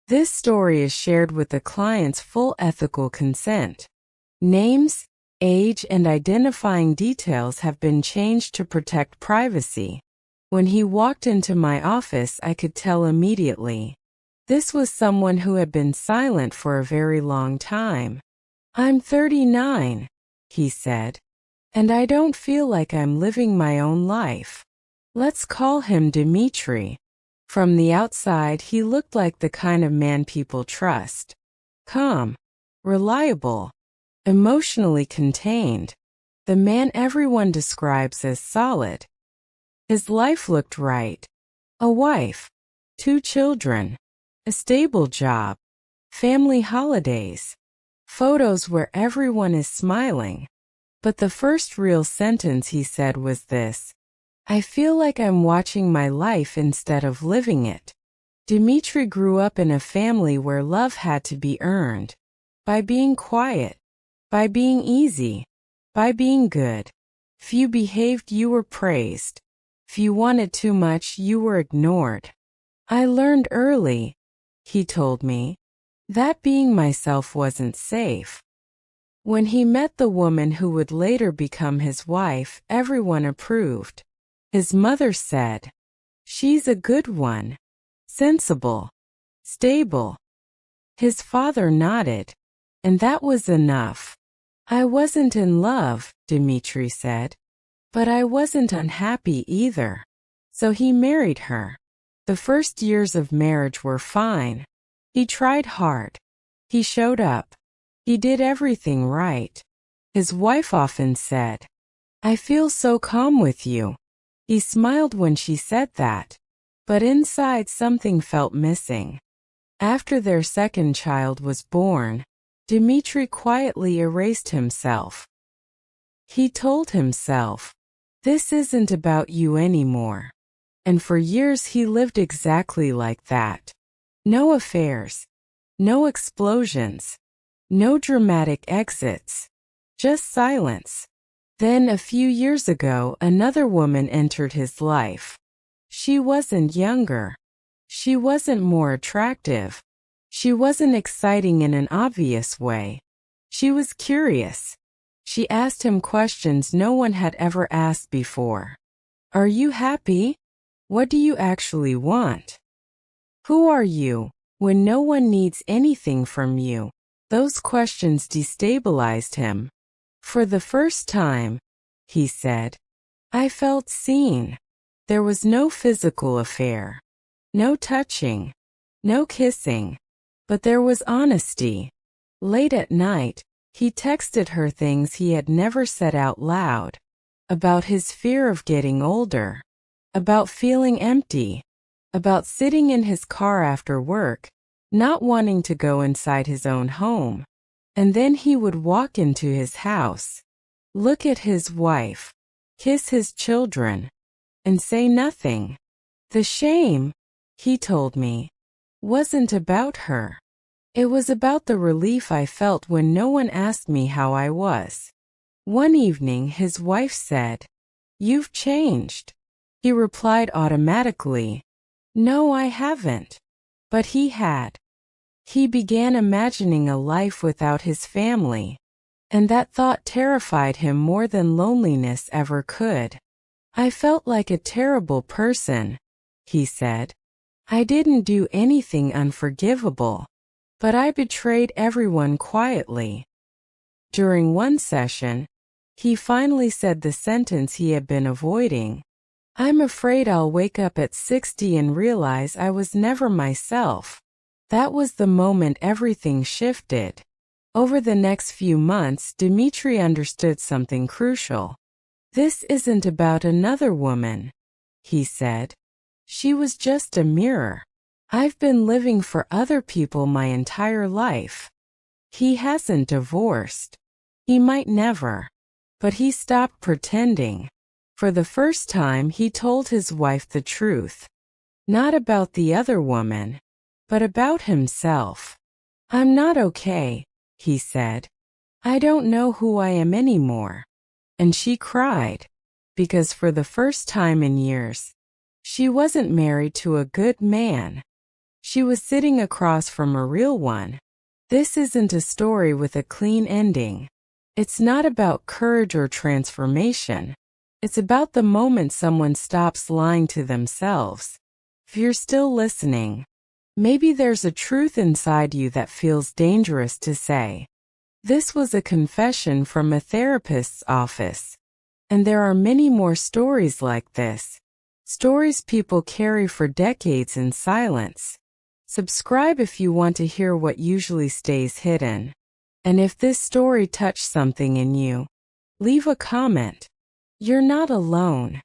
This story is shared with the client's full ethical consent. Names, age, and identifying details have been changed to protect privacy. When he walked into my office, I could tell immediately. This was someone who had been silent for a very long time. "I'm 39, he said, "and I don't feel like I'm living my own life." Let's call him Dmitry. From the outside, he looked like the kind of man people trust. Calm, reliable, emotionally contained. The man everyone describes as solid. His life looked right. A wife, 2 children, a stable job, family holidays, photos where everyone is smiling. But the first real sentence he said was this: "I feel like I'm watching my life instead of living it." Dmitry grew up in a family where love had to be earned. By being quiet, by being easy, by being good. If you behaved, you were praised. If you wanted too much, you were ignored. I learned early, he told me, that being myself wasn't safe. When he met the woman who would later become his wife, everyone approved. His mother said, "She's a good one. Sensible. Stable." His father nodded. And that was enough. "I wasn't in love," Dmitry said. "But I wasn't unhappy either." So he married her. The first years of marriage were fine. He tried hard. He showed up. He did everything right. His wife often said, "I feel so calm with you." He smiled when she said that. But inside something felt missing. After their second child was born, Dmitry quietly erased himself. He told himself, "This isn't about you anymore." And for years he lived exactly like that. No affairs, no explosions, no dramatic exits, just silence. Then a few years ago, another woman entered his life. She wasn't younger. She wasn't more attractive. She wasn't exciting in an obvious way. She was curious. She asked him questions no one had ever asked before. "Are you happy? What do you actually want? Who are you when no one needs anything from you?" Those questions destabilized him. For the first time, he said, I felt seen. There was no physical affair, no touching, no kissing, but there was honesty. Late at night, he texted her things he had never said out loud, about his fear of getting older, about feeling empty, about sitting in his car after work, not wanting to go inside his own home. And then he would walk into his house, look at his wife, kiss his children, and say nothing. The shame, he told me, wasn't about her. It was about the relief I felt when no one asked me how I was. One evening his wife said, "You've changed." He replied automatically, "No, I haven't." But he had. He began imagining a life without his family, and that thought terrified him more than loneliness ever could. "I felt like a terrible person," he said. "I didn't do anything unforgivable, but I betrayed everyone quietly." During one session, he finally said the sentence he had been avoiding. "I'm afraid I'll wake up at 60 and realize I was never myself." That was the moment everything shifted. Over the next few months, Dmitry understood something crucial. "This isn't about another woman," he said. "She was just a mirror. I've been living for other people my entire life." He hasn't divorced. He might never. But he stopped pretending. For the first time, he told his wife the truth. Not about the other woman, but about himself. "I'm not okay," he said. "I don't know who I am anymore." And she cried, because for the first time in years, she wasn't married to a good man. She was sitting across from a real one. This isn't a story with a clean ending. It's not about courage or transformation. It's about the moment someone stops lying to themselves. If you're still listening, maybe there's a truth inside you that feels dangerous to say. This was a confession from a therapist's office. And there are many more stories like this. Stories people carry for decades in silence. Subscribe if you want to hear what usually stays hidden. And if this story touched something in you, leave a comment. You're not alone.